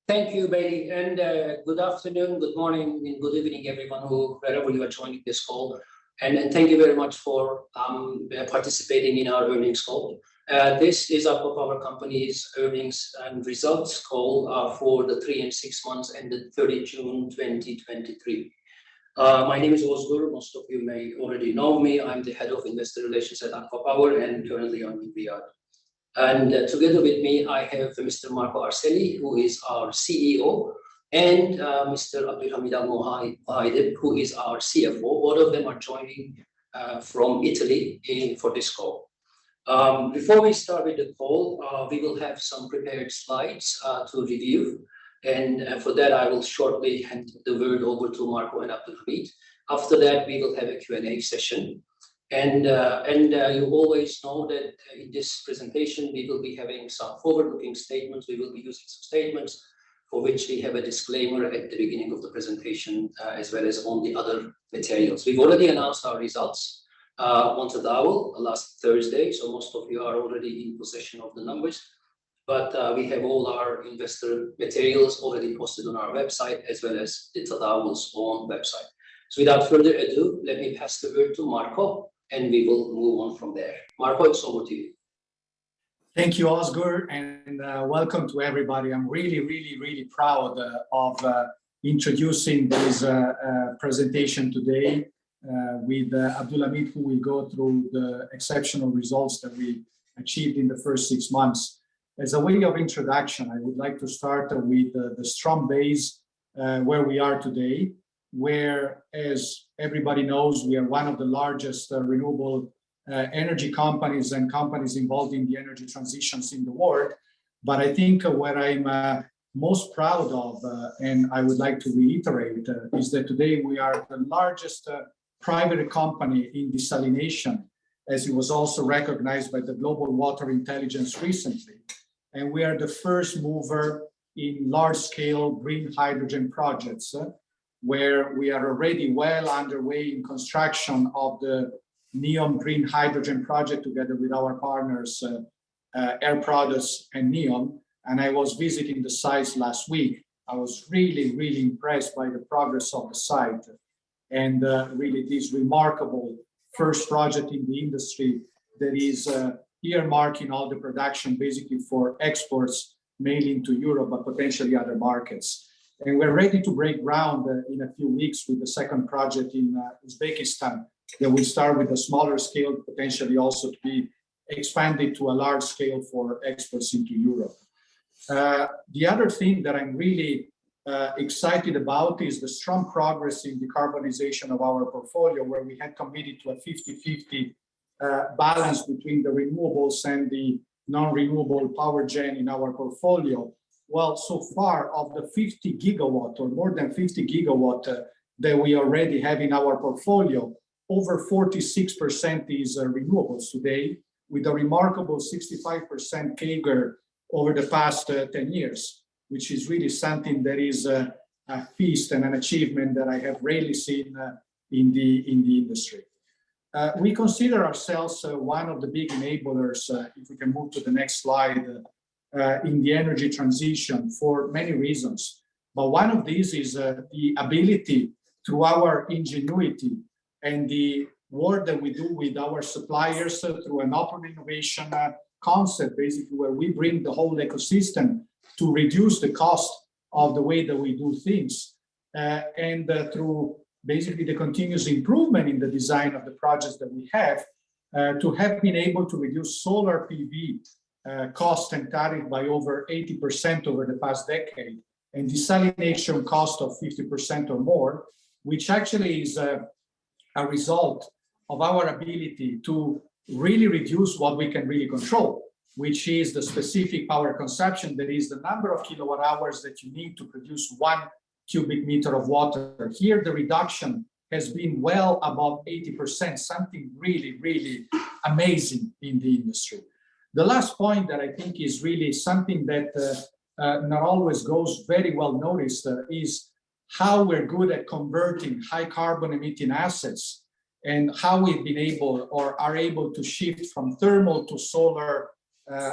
Thank you, Bailey, and good afternoon, good morning, and good evening, everyone wherever you are joining this call. And thank you very much for participating in our earnings call. This is Acwa Power Company's earnings and results call for the 3 and 6 months ended 30 June 2023. My name is Ozgur. Most of you may already know me. I'm the head of investor relations at Acwa Power and currently I'm in Riyadh. And together with me, I have Mr. Marco Arcelli, who is our CEO, and Mr. Abdulhamid Al-Muhaidib, who is our CFO. All of them are joining from Italy for this call. Before we start with the call, we will have some prepared slides to review. And for that, I will shortly hand the word over to Marco and Abdulhamid. After that, we will have a Q&A session. And you always know that in this presentation, we will be having some forward-looking statements. We will be using some statements for which we have a disclaimer at the beginning of the presentation, as well as on the other materials. We've already announced our results on Tadawul last Thursday, so most of you are already in possession of the numbers. But we have all our investor materials already posted on our website, as well as the Tadawul's own website. So without further ado, let me pass the word to Marco, and we will move on from there. Marco, it's over to you. Thank you, Ozgur, and welcome to everybody. I'm really proud of introducing this presentation today with Abdulhamid, who will go through the exceptional results that we achieved in the first 6 months. As a way of introduction, I would like to start with the strong base where we are today, where, as everybody knows, we are one of the largest renewable energy companies and companies involved in the energy transitions in the world. But I think what I'm most proud of, and I would like to reiterate, is that today we are the largest private company in desalination, as it was also recognized by the Global Water Intelligence recently. And we are the first mover in large-scale green hydrogen projects, where we are already well underway in construction of the NEOM Green Hydrogen project together with our partners, Air Products and NEOM. And I was visiting the sites last week. I was really impressed by the progress of the site and really this remarkable first project in the industry that is earmarking all the production basically for exports, mainly into Europe, but potentially other markets. And we're ready to break ground in a few weeks with the second project in Uzbekistan that will start with a smaller scale, potentially also to be expanded to a large scale for exports into Europe. The other thing that I'm really excited about is the strong progress in decarbonization of our portfolio, where we had committed to a 50-50 balance between the renewables and the non-renewable power gen in our portfolio. Well, so far of the 50 gigawatt or more than 50 gigawatt that we already have in our portfolio, over 46% is renewables today, with a remarkable 65% CAGR over the past 10 years, which is really something that is a feast and an achievement that I have rarely seen in the industry. We consider ourselves one of the big enablers, if we can move to the next slide, in the energy transition for many reasons. But one of these is the ability, through our ingenuity and the work that we do with our suppliers through an open innovation concept, basically where we bring the whole ecosystem to reduce the cost of the way that we do things. And through basically the continuous improvement in the design of the projects that we have, to have been able to reduce solar PV cost and tariff by over 80% over the past decade, and desalination cost of 50% or more, which actually is a result of our ability to really reduce what we can really control, which is the specific power consumption, that is the number of kilowatt hours that you need to produce 1 cubic meter of water. Here, the reduction has been well above 80%, something really amazing in the industry. The last point that I think is really something that not always goes very well noticed is how we're good at converting high carbon emitting assets and how we've been able or are able to shift from thermal to solar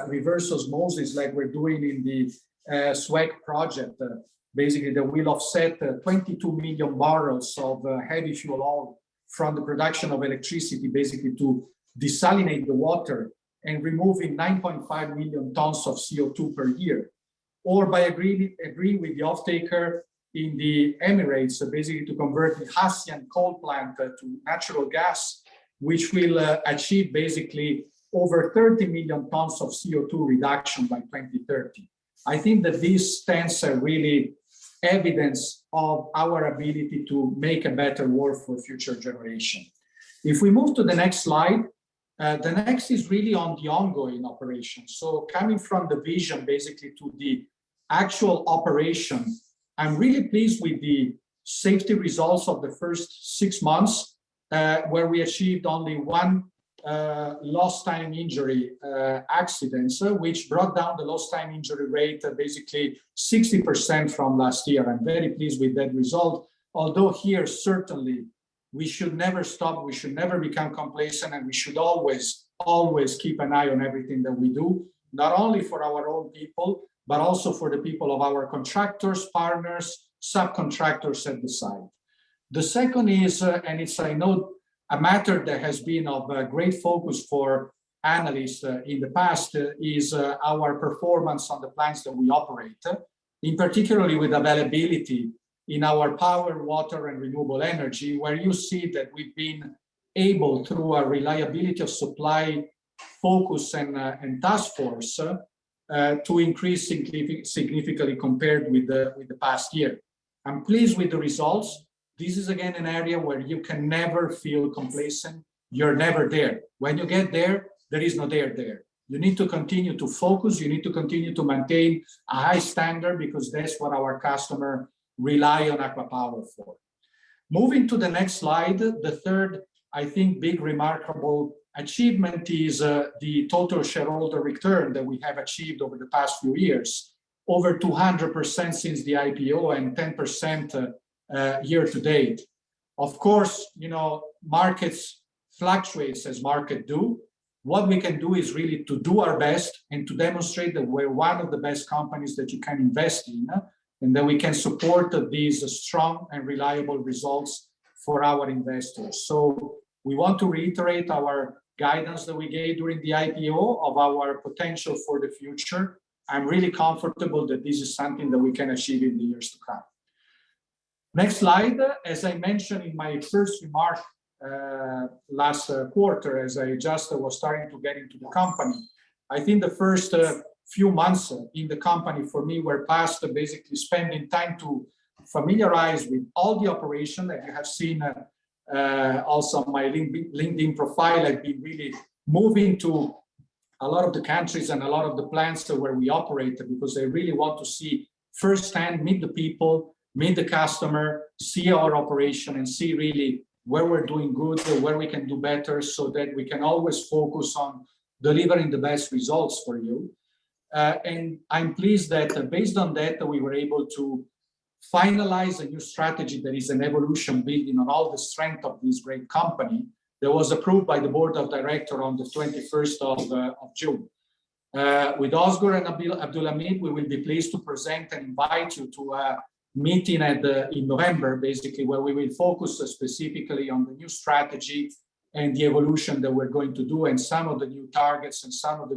reverse osmosis, like we're doing in the SWEG project, basically that will offset 22 million barrels of heavy fuel oil from the production of electricity, basically to desalinate the water and removing 9.5 million tons of CO2 per year. Or by agreeing with the off-taker in the Emirates, basically to convert the Hassian coal plant to natural gas, which will achieve basically over 30 million tons of CO2 reduction by 2030. I think that this stands really evidence of our ability to make a better world for future generation. If we move to the next slide, the next is really on the ongoing operation. So coming from the vision basically to the actual operation, I'm really pleased with the safety results of the first 6 months, where we achieved only one lost time injury accidents, which brought down the lost time injury rate basically 60% from last year. I'm very pleased with that result. Although here, certainly, we should never stop, we should never become complacent, and we should always keep an eye on everything that we do, not only for our own people, but also for the people of our contractors, partners, subcontractors at the site. The second is, and it's, I know, a matter that has been of great focus for analysts in the past, is our performance on the plants that we operate, in particularly with availability in our power, water, and renewable energy, where you see that we've been able, through a reliability of supply focus and task force, to increase significantly compared with the past year. I'm pleased with the results. This is again an area where you can never feel complacent. You're never there. When you get there, there is no there. You need to continue to focus. You need to continue to maintain a high standard, because that's what our customer rely on Acwa Power for. Moving to the next slide, the third, I think, big remarkable achievement is the total shareholder return that we have achieved over the past few years, over 200% since the IPO and 10% year to date. Of course, you know, markets fluctuates as markets do. What we can do is really to do our best and to demonstrate that we're one of the best companies that you can invest in, and that we can support these strong and reliable results for our investors. So we want to reiterate our guidance that we gave during the IPO of our potential for the future. I'm really comfortable that this is something that we can achieve in the years to come. Next slide. As I mentioned in my first remark last quarter, as I just was starting to get into the company, I think the first few months in the company for me were passed basically spending time to familiarize with all the operation that you have seen. Also my LinkedIn profile, I've been really moving to a lot of the countries and a lot of the plants where we operate, because I really want to see firsthand, meet the people, meet the customer, see our operation, and see really where we're doing good, where we can do better, so that we can always focus on delivering the best results for you. And I'm pleased that based on that, we were able to finalize a new strategy that is an evolution building on all the strength of this great company that was approved by the board of directors on the 21st of June. With Osgur and Abdulhamid, we will be pleased to present and invite you to a meeting in November, basically, where we will focus specifically on the new strategy and the evolution that we're going to do, and some of the new targets and some of the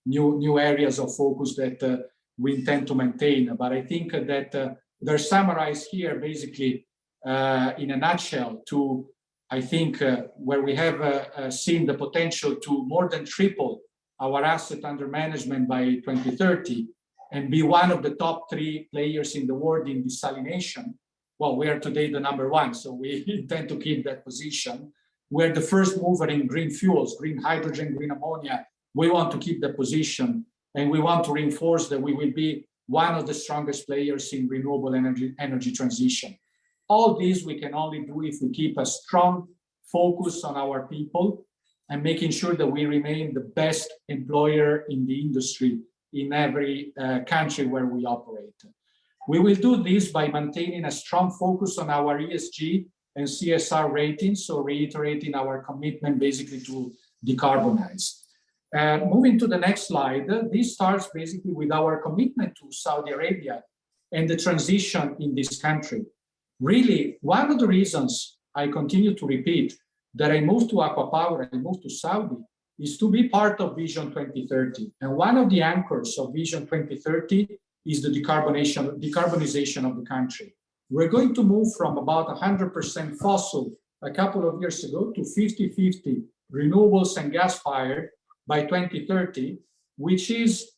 new areas of focus that we intend to maintain. But I think that they're summarized here basically in a nutshell to, I think, where we have seen the potential to more than triple our asset under management by 2030 and be one of the top 3 players in the world in desalination. Well, we are today the number 1, so we intend to keep that position. We're the first mover in green fuels, green hydrogen, green ammonia. We want to keep the position, and we want to reinforce that we will be one of the strongest players in renewable energy transition. All this we can only do if we keep a strong focus on our people and making sure that we remain the best employer in the industry in every country where we operate. We will do this by maintaining a strong focus on our ESG and CSR ratings, so reiterating our commitment basically to decarbonize. Moving to the next slide, this starts basically with our commitment to Saudi Arabia and the transition in this country. Really, one of the reasons I continue to repeat that I moved to Acwa Power and moved to Saudi is to be part of Vision 2030. And one of the anchors of Vision 2030 is the decarbonization of the country. We're going to move from about 100% fossil a couple of years ago to 50-50 renewables and gas-fired by 2030, which is,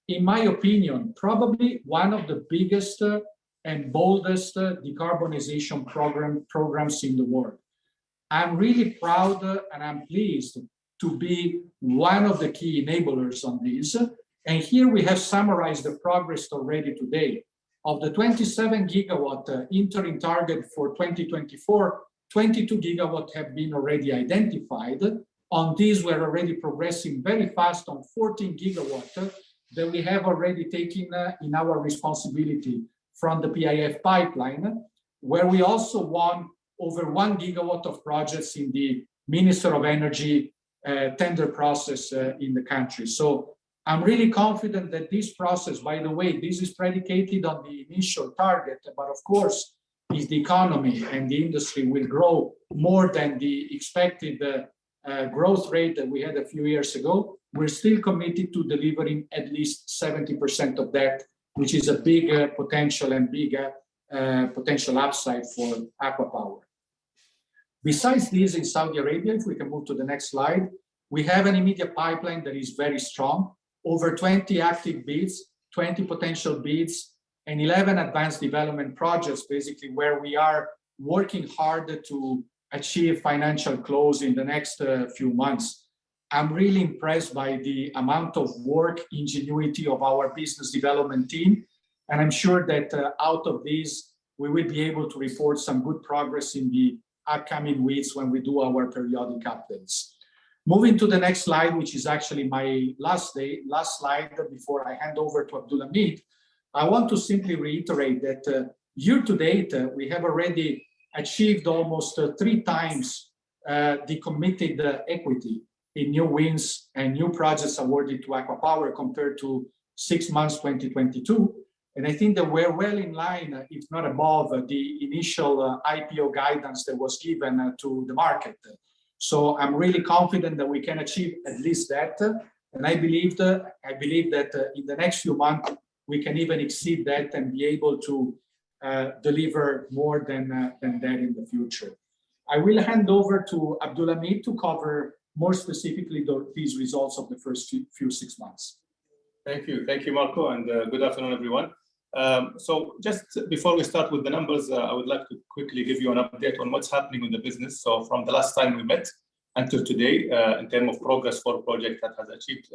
in my opinion, probably one of the biggest and boldest decarbonization programs in the world. I'm really proud and I'm pleased to be one of the key enablers on this. And here we have summarized the progress already today. Of the 27 gigawatt interim target for 2024, 22 gigawatt have been already identified. On these, we're already progressing very fast on 14 gigawatt that we have already taken in our responsibility from the PIF pipeline, where we also won over 1 gigawatt of projects in the Minister of Energy tender process in the country. So I'm really confident that this process, by the way, this is predicated on the initial target, but of course, if the economy and the industry will grow more than the expected growth rate that we had a few years ago, we're still committed to delivering at least 70% of that, which is a big potential and big potential upside for Acwa Power. Besides this, in Saudi Arabia, if we can move to the next slide, we have an immediate pipeline that is very strong, over 20 active bids, 20 potential bids, and 11 advanced development projects, basically where we are working hard to achieve financial close in the next few months. I'm really impressed by the amount of work, ingenuity of our business development team, and I'm sure that out of this, we will be able to report some good progress in the upcoming weeks when we do our periodic updates. Moving to the next slide, which is actually my last slide before I hand over to Abdulhamid, I want to simply reiterate that year to date, we have already achieved almost 3 times the committed equity in new wins and new projects awarded to Acwa Power compared to 6 months 2022. And I think that we're well in line, if not above, the initial IPO guidance that was given to the market. So I'm really confident that we can achieve at least that. And I believe that in the next few months, we can even exceed that and be able to deliver more than that in the future. I will hand over to Abdulhamid to cover more specifically these results of the first few 6 months. Thank you, Marco, and good afternoon, everyone. So just before we start with the numbers, I would like to quickly give you an update on what's happening in the business. So from the last time we met until today, in terms of progress for a project that has achieved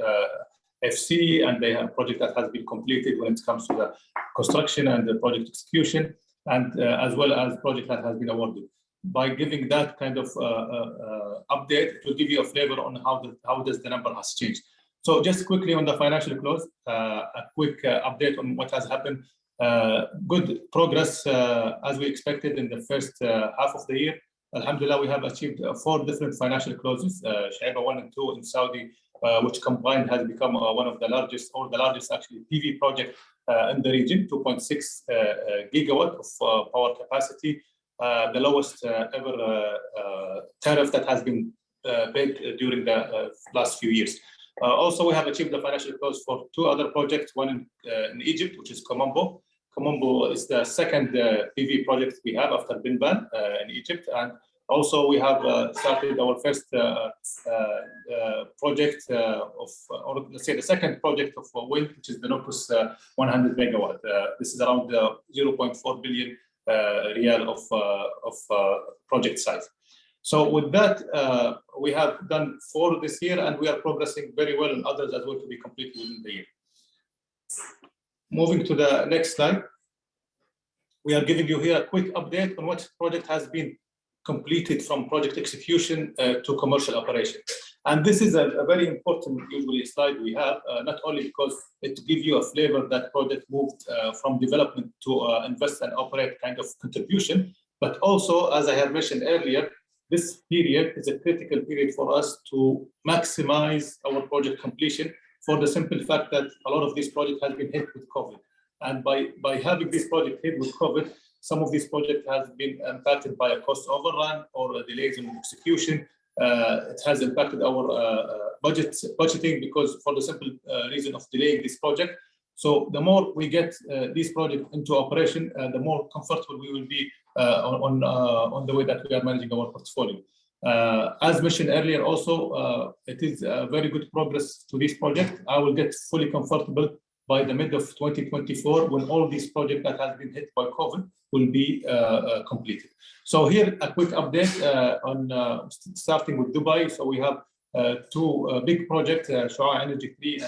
FC and the project that has been completed when it comes to the construction and the project execution, and as well as project that has been awarded. By giving that kind of update, it will give you a flavor on how does the number has changed. So just quickly on the financial close, a quick update on what has happened. Good progress as we expected in the first half of the year. Alhamdulillah, we have achieved 4 different financial closes, Shaiba 1 and 2 in Saudi, which combined has become one of the largest, or the largest actually, PV project in the region, 2.6 gigawatt of power capacity, the lowest ever tariff that has been paid during the last few years. Also, we have achieved the financial close for 2 other projects, one in Egypt, which is Komombo. Komombo is the second PV project we have after Binban in Egypt. And also we have started our first project or let's say the second project of wind, which is the Nopus 100 megawatt. This is around 0.4 billion real of project size. So with that, we have done 4 this year, and we are progressing very well in others as well to be completed within the year. Moving to the next slide, we are giving you here a quick update on what project has been completed from project execution to commercial operation. And this is a very important usually slide we have, not only because it gives you a flavor that project moved from development to invest and operate kind of contribution, but also, as I have mentioned earlier, this period is a critical period for us to maximize our project completion, for the simple fact that a lot of these projects have been hit with COVID. And by having this project hit with COVID, some of these projects have been impacted by a cost overrun or delays in execution. It has impacted our budgeting because for the simple reason of delaying this project. So the more we get these projects into operation, the more comfortable we will be on the way that we are managing our portfolio. As mentioned earlier, also it is a very good progress to this project. I will get fully comfortable by the mid of 2024 when all these projects that have been hit by COVID will be completed. So here a quick update on starting with Dubai. So we have two big projects, Shuaa Energy 3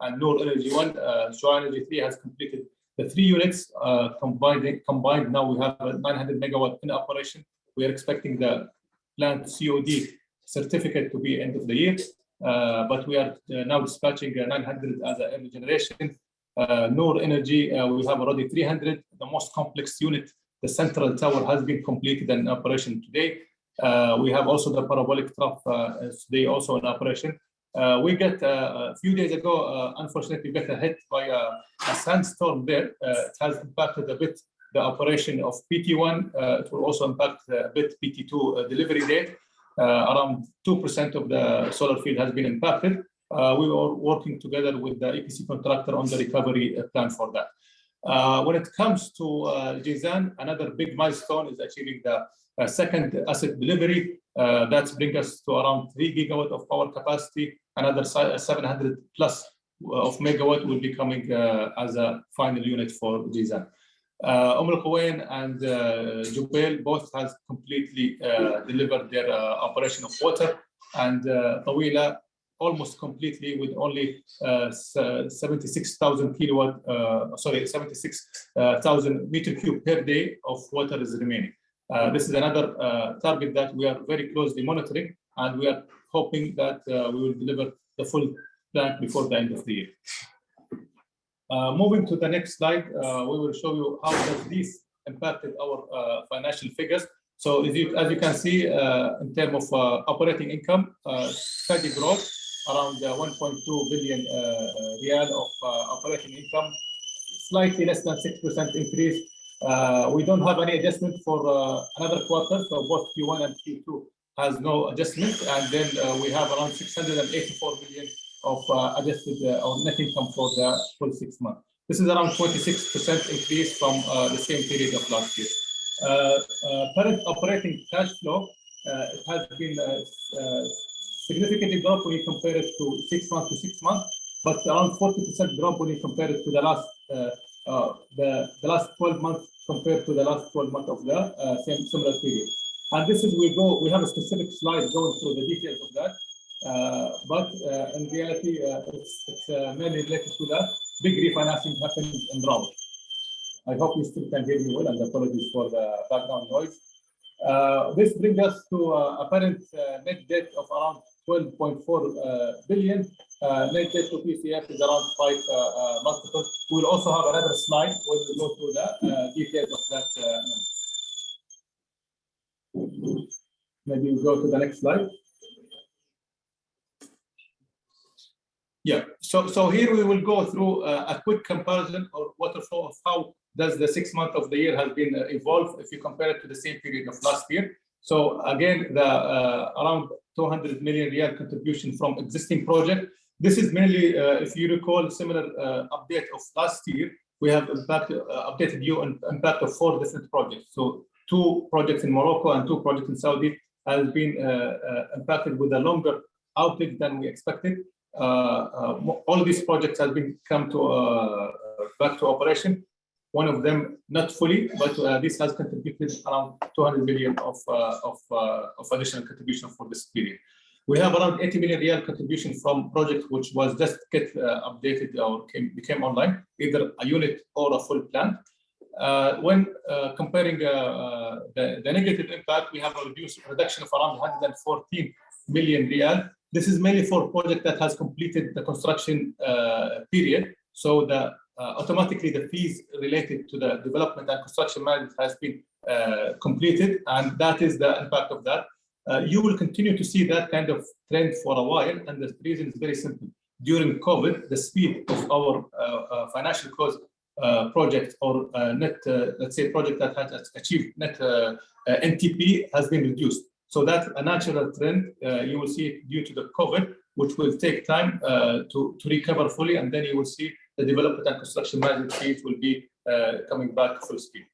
and Noor Energy 1. Shuaa Energy 3 has completed the 3 units combined. Now we have 900 megawatt in operation. We are expecting the plant COD certificate to be end of the year. But we are now dispatching 900 as an early generation. Noor Energy, we have already 300. The most complex unit, the central tower, has been completed and in operation today. We have also the parabolic trough today also in operation. We get a few days ago, unfortunately, we got hit by a sandstorm there. It has impacted a bit the operation of PT1. It will also impact a bit PT2 delivery date. Around 2% of the solar field has been impacted. We are working together with the EPC contractor on the recovery plan for that. When it comes to Jizan, another big milestone is achieving the second asset delivery. That brings us to around 3 gigawatt of power capacity. Another 700 plus of megawatt will be coming as a final unit for Jizan. Al Quwain and Jubail both has completely delivered their operation of water, and Tawila almost completely with only 76,000 meter cube per day of water is remaining. This is another target that we are very closely monitoring, and we are hoping that we will deliver the full plant before the end of the year. Moving to the next slide, we will show you how does this impacted our financial figures. So as you can see, in terms of operating income, steady growth, around 1.2 billion riyal of operating income, slightly less than 6% increase. We don't have any adjustment for another quarter, so both Q1 and Q2 has no adjustment, and then we have around 684 million of adjusted or net income for the full 6 months. This is around 26% increase from the same period of last year. Current operating cash flow, it has been significantly dropped when you compare it to 6 months to 6 months, but around 40% drop when you compare it to the last 12 months compared to the last 12 months of the similar period. And this is we have a specific slide going through the details of that. But in reality, it's mainly related to the big refinancing happened in Rawat. I hope you still can hear me well, and apologies for the background noise. This brings us to apparent net debt of around 12.4 billion. Net debt to PCF is around 5 multiples. We will also have another slide where we go through the details of that number. Maybe we go to the next slide. Yeah, so here we will go through a quick comparison or waterfall of how does the 6 months of the year has been evolved if you compare it to the same period of last year. So again, the around 200 million riyal contribution from existing project. This is mainly, if you recall, similar update of last year. We have updated you on impact of 4 different projects. So 2 projects in Morocco and 2 projects in Saudi has been impacted with a longer outage than we expected. All these projects have been come to back to operation. One of them not fully, but this has contributed around 200 million of additional contribution for this period. We have around 80 million riyal contribution from project which was just get updated or became online, either a unit or a full plant. When comparing the negative impact, we have a reduction of around 114 million riyal. This is mainly for project that has completed the construction period. So the automatically the fees related to the development and construction management has been completed, and that is the impact of that. You will continue to see that kind of trend for a while, and the reason is very simple. During COVID, the speed of our financial close project or net, let's say, project that has achieved net NTP has been reduced. So that's a natural trend. You will see it due to the COVID, which will take time to recover fully, and then you will see the development and construction management fees will be coming back full speed.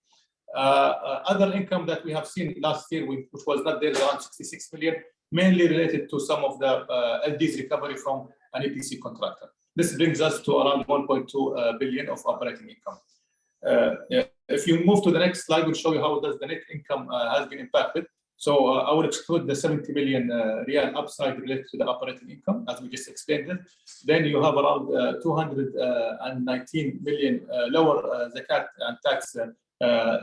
Other income that we have seen last year, which was not there, is around 66 million, mainly related to some of the LD's recovery from an EPC contractor. This brings us to around 1.2 billion of operating income. If you move to the next slide, we'll show you how does the net income has been impacted. So I will exclude the 70 million real upside related to the operating income, as we just explained it. Then you have around 219 million lower zakat and tax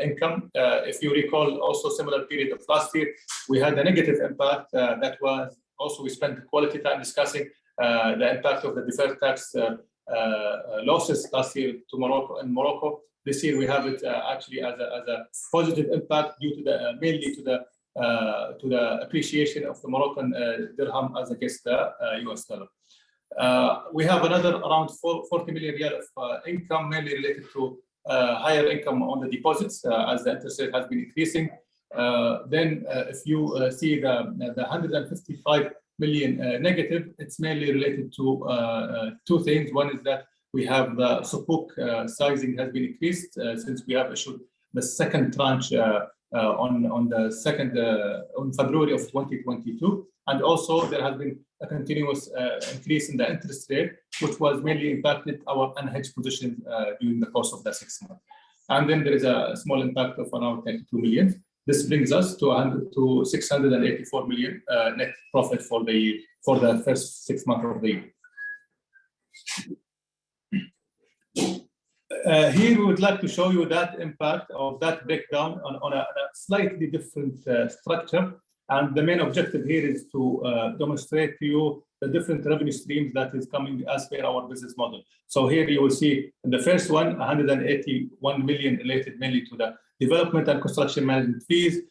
income. If you recall, also similar period of last year, we had a negative impact that was also we spent quality time discussing the impact of the deferred tax losses last year to Morocco. In Morocco, this year we have it actually as a positive impact due to the mainly to the appreciation of the Moroccan dirham as against the US dollar. We have another around 40 million riyal of income, mainly related to higher income on the deposits as the interest rate has been increasing. Then if you see the 155 million negative, it's mainly related to two things. One is that we have the sukuk sizing has been increased since we have issued the second tranche on the second on February of 2022, and also there has been a continuous increase in the interest rate, which was mainly impacted our unhedged position during the course of the 6 months. And then there is a small impact of around 22 million. This brings us to 684 million net profit for the year, for the first 6 months of the year. Here we would like to show you that impact of that breakdown on a slightly different structure. And the main objective here is to demonstrate to you the different revenue streams that is coming as per our business model. So here you will see in the first one, 181 million related mainly to the development and construction management fees.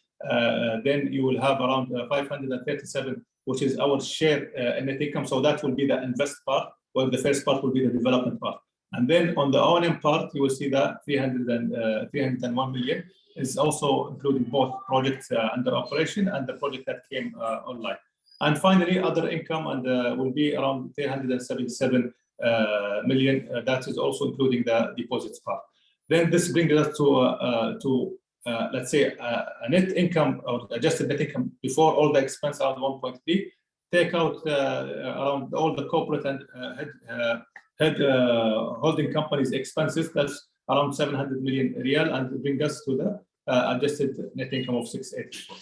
Then you will have around 537, which is our share in net income. So that will be the invest part, while the first part will be the development part. And then on the O&M part, you will see that 301 million is also including both projects under operation and the project that came online. And finally, other income and will be around 377 million. That is also including the deposits part. Then this brings us to let's say a net income or adjusted net income before all the expense around 1.3. Take out around all the corporate and head holding companies expenses. That's around 700 million riyal, and bring us to the adjusted net income of 684.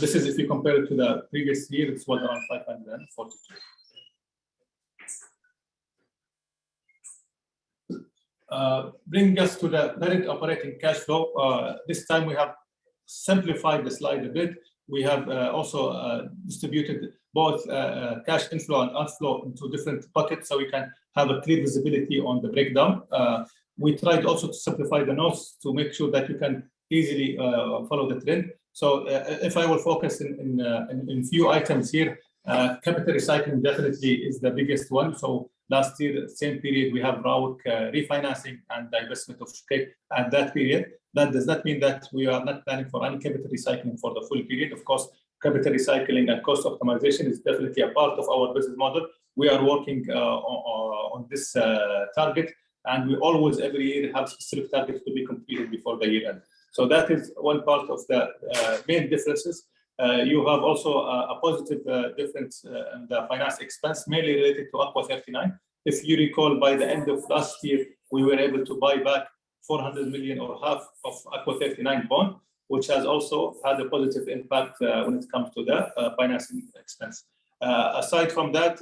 This is if you compare it to the previous year, it was around 542. Bring us to the direct operating cash flow. This time we have simplified the slide a bit. We have also distributed both cash inflow and outflow into different buckets so we can have a clear visibility on the breakdown. We tried also to simplify the notes to make sure that you can easily follow the trend. So if I will focus in few items here, capital recycling definitely is the biggest one. So last year, same period, we have RAWC refinancing and divestment of Shuqaiq at that period. That does not mean that we are not planning for any capital recycling for the full period. Of course, capital recycling and cost optimization is definitely a part of our business model. We are working on this target, and we always, every year, have specific targets to be completed before the year end. So that is one part of the main differences. You have also a positive difference in the finance expense, mainly related to Acwa 39. If you recall, by the end of last year, we were able to buy back 400 million or half of Acwa 39 bond, which has also had a positive impact when it comes to the financing expense. Aside from that,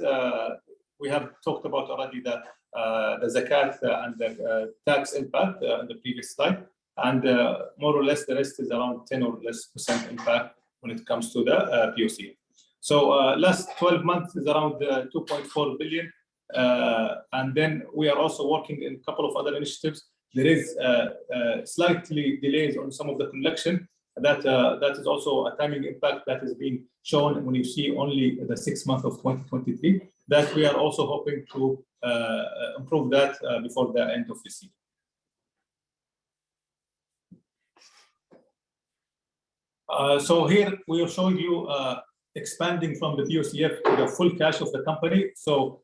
we have talked about already the zakat and the tax impact in the previous slide. And more or less, the rest is around 10 or less % impact when it comes to the POC. So last 12 months is around 2.4 billion. And then we are also working in a couple of other initiatives. There is slightly delays on some of the collection. That is also a timing impact that is being shown when you see only the 6 months of 2023, that we are also hoping to improve that before the end of this year. So here we are showing you expanding from the POCF to the full cash of the company. So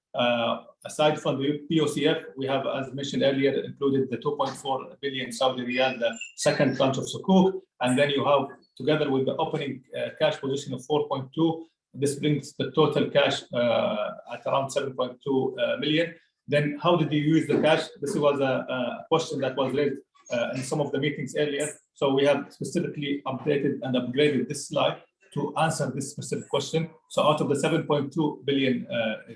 aside from the POCF, we have, as mentioned earlier, included the 2.4 billion Saudi riyal, the second tranche of Sukuk, and then you have, together with the opening cash position of 4.2, this brings the total cash at around 7.2 million. Then how did you use the cash? This was a question that was raised in some of the meetings earlier. So we have specifically updated and upgraded this slide to answer this specific question. So out of the 7.2 billion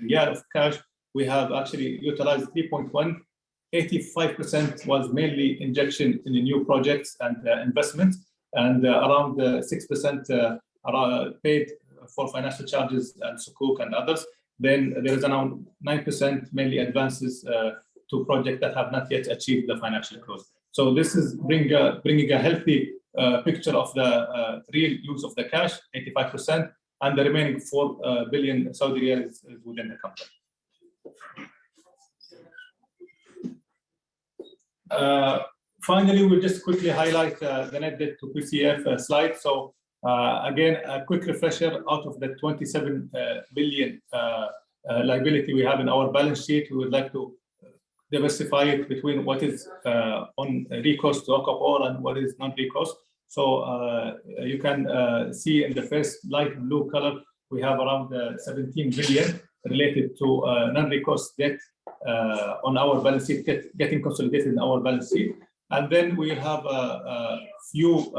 riyal of cash, we have actually utilized 3.1. 85% was mainly injection in the new projects and investments, and around 6% are paid for financial charges and Sukuk and others. Then there is around 9% mainly advances to projects that have not yet achieved the financial close. So this is bringing a healthy picture of the real use of the cash, 85%, and the remaining 4 billion Saudi riyal is within the company. Finally, we'll just quickly highlight the net debt to PCF slide. So again, a quick refresher, out of the 27 billion liability we have in our balance sheet, we would like to diversify it between what is on recourse to Acwa and what is non-recourse. So you can see in the first light blue color, we have around 17 billion related to non-recourse debt on our balance sheet, getting consolidated in our balance sheet. And then we have a few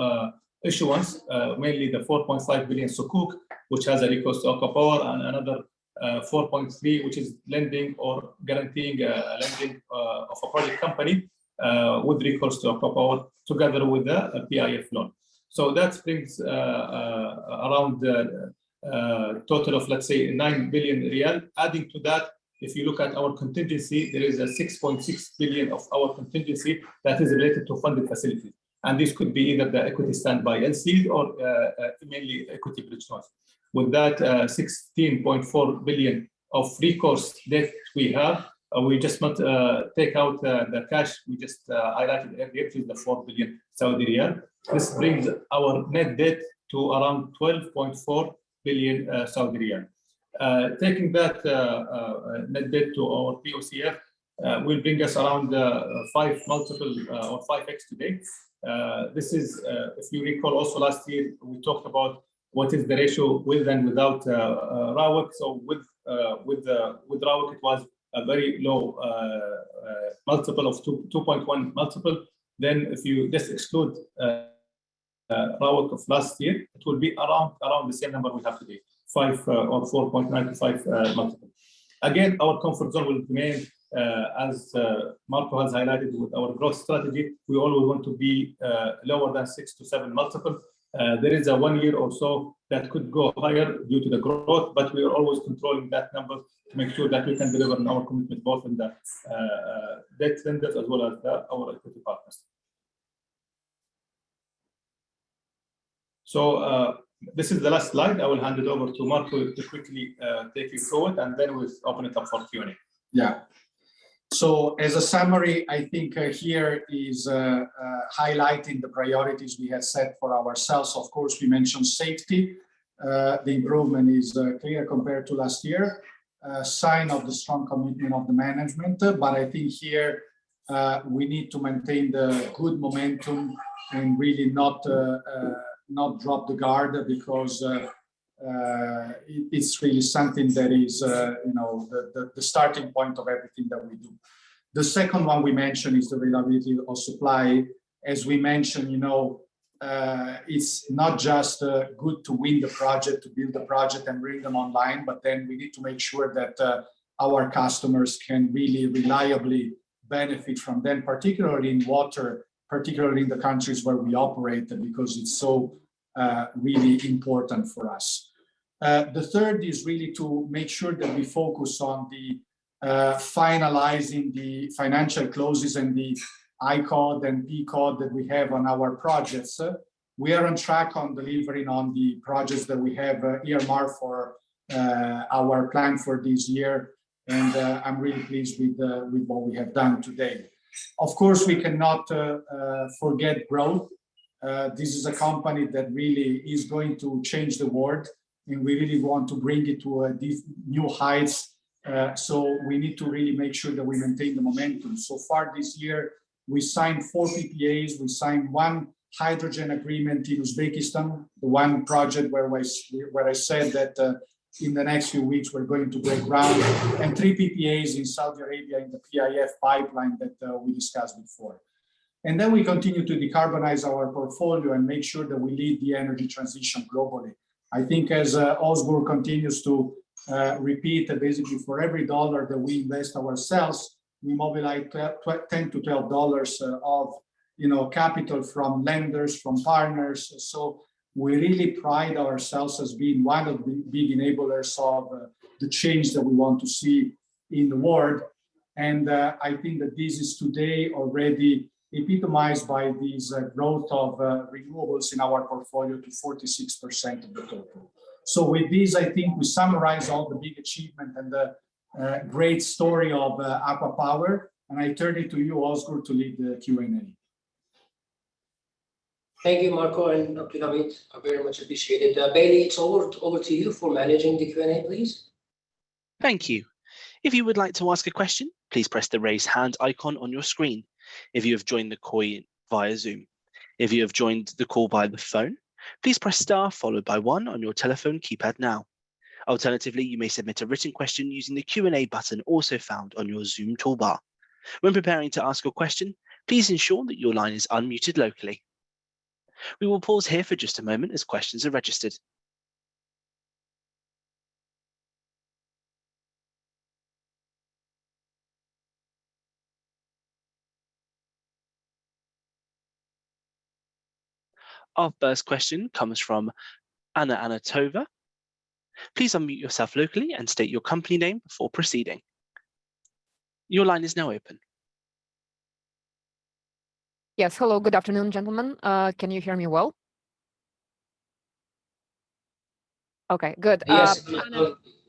issuance, mainly the 4.5 billion Sukuk, which has a recourse to Acwa, and another 4.3, which is lending or guaranteeing lending of a project company with recourse to Acwa, together with the PIF loan. So that brings around total of, let's say, 9 billion riyal. Adding to that, if you look at our contingency, there is a 6.6 billion of our contingency that is related to funded facilities. And this could be either the equity standby LCs or mainly equity bridge loans. With that 16.4 billion of recourse debt we have, we just not take out the cash we just highlighted earlier, which is the 4 billion Saudi riyal. This brings our net debt to around 12.4 billion Saudi riyal. Taking that net debt to our POCF will bring us around 5 multiple or 5x today. This is, if you recall, also last year we talked about what is the ratio with and without RAWEC. So with RAWEC, it was a very low multiple of 2.1 multiple. Then if you just exclude RAWEC of last year, it will be around the same number we have today, 5 or 4.95 multiple. Again, our comfort zone will remain, as Marco has highlighted with our growth strategy. We always want to be lower than 6 to 7 multiple. There is a 1 year or so that could go higher due to the growth, but we are always controlling that number to make sure that we can deliver on our commitment, both in the debt lenders as well as our equity partners. So this is the last slide. I will hand it over to Marco to quickly take you through it, and then we'll open it up for Q&A. Yeah. So as a summary, I think here is highlighting the priorities we have set for ourselves. Of course, we mentioned safety. The improvement is clear compared to last year, sign of the strong commitment of the management. But I think here we need to maintain the good momentum and really not drop the guard, because it's really something that is, the starting point of everything that we do. The second one we mentioned is the reliability of supply. As we mentioned, it's not just good to win the project, to build the project and bring them online, but then we need to make sure that our customers can really reliably benefit from them, particularly in water, particularly in the countries where we operate, because it's so really important for us. The third is really to make sure that we focus on the finalizing the financial closes and the I code and P code that we have on our projects, we are on track on delivering on the projects that we have earmarked for our plan for this year. And I'm really pleased with what we have done today. Of course, we cannot forget growth. This is a company that really is going to change the world, and we really want to bring it to these new heights. So we need to really make sure that we maintain the momentum. So far this year, we signed 4 PPAs. We signed 1 hydrogen agreement in Uzbekistan, the one project where I said that in the next few weeks we're going to break ground, and 3 PPAs in Saudi Arabia in the PIF pipeline that we discussed before. And then we continue to decarbonize our portfolio and make sure that we lead the energy transition globally. I think as Osgur continues to repeat, basically for every dollar that we invest ourselves, we mobilize $10 to $12 of capital from lenders, from partners. So we really pride ourselves as being one of the big enablers of the change that we want to see in the world. And I think that this is today already epitomized by this growth of renewables in our portfolio to 46% of the total. So with this, I think we summarize all the big achievement and the great story of Acwa Power. And I turn it to you, Osgur, to lead the Q&A. Thank you, Marco and Dr. Hamid. I very much appreciate it. Bailey, it's over to you for managing the Q&A, please. Thank you. If you would like to ask a question, please press the raise hand icon on your screen if you have joined the call via Zoom. If you have joined the call by the phone, please press star followed by 1 on your telephone keypad now. Alternatively, you may submit a written question using the Q&A button also found on your Zoom toolbar. When preparing to ask your question, please ensure that your line is unmuted locally. We will pause here for just a moment as questions are registered. Our first question comes from Anna Anatova. Please unmute yourself locally and state your company name before proceeding. Your line is now open. Yes, hello, good afternoon, gentlemen. Can you hear me well? Okay, good. Yes.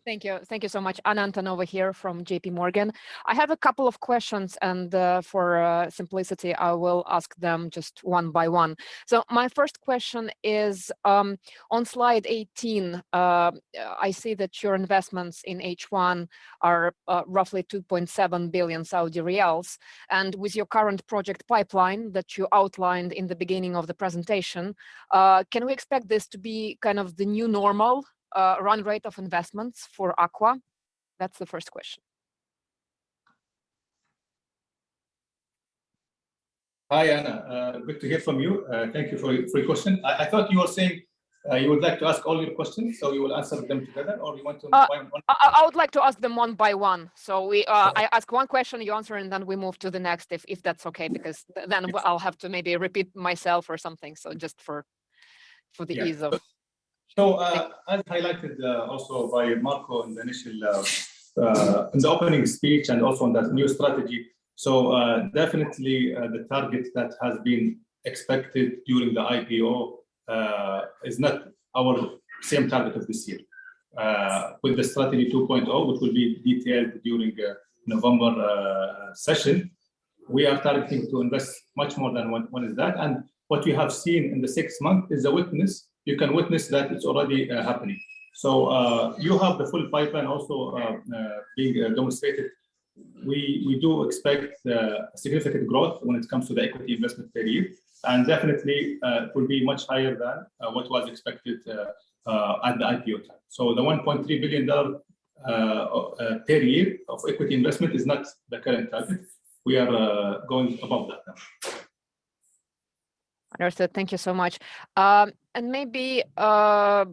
Thank you so much. Anna Antonova here from JP Morgan. I have a couple of questions, and for simplicity, I will ask them just one by one. So my first question is on slide 18. I see that your investments in H1 are roughly 2.7 billion Saudi riyals, and with your current project pipeline that you outlined in the beginning of the presentation, can we expect this to be kind of the new normal run rate of investments for Acwa? That's the first question. Hi, Anna. Good to hear from you. Thank you for your question. I thought you were saying you would like to ask all your questions, so you will answer them together, or you want to? I would like to ask them one by one. So I ask one question, you answer, and then we move to the next, if that's okay, because then I'll have to maybe repeat myself or something. So just for the ease of. So as highlighted also by Marco in the initial, in the opening speech and also on that new strategy. So definitely the target that has been expected during the IPO is not our same target of this year. With the strategy 2.0, which will be detailed during November session, we are targeting to invest much more than what is that. And what we have seen in the 6 months is a witness. You can witness that it's already happening. So you have the full pipeline also being demonstrated. We do expect significant growth when it comes to the equity investment per year, and definitely it will be much higher than what was expected at the IPO time. So the $1.3 billion per year of equity investment is not the current target. We are going above that now. Understood. Thank you so much. And maybe I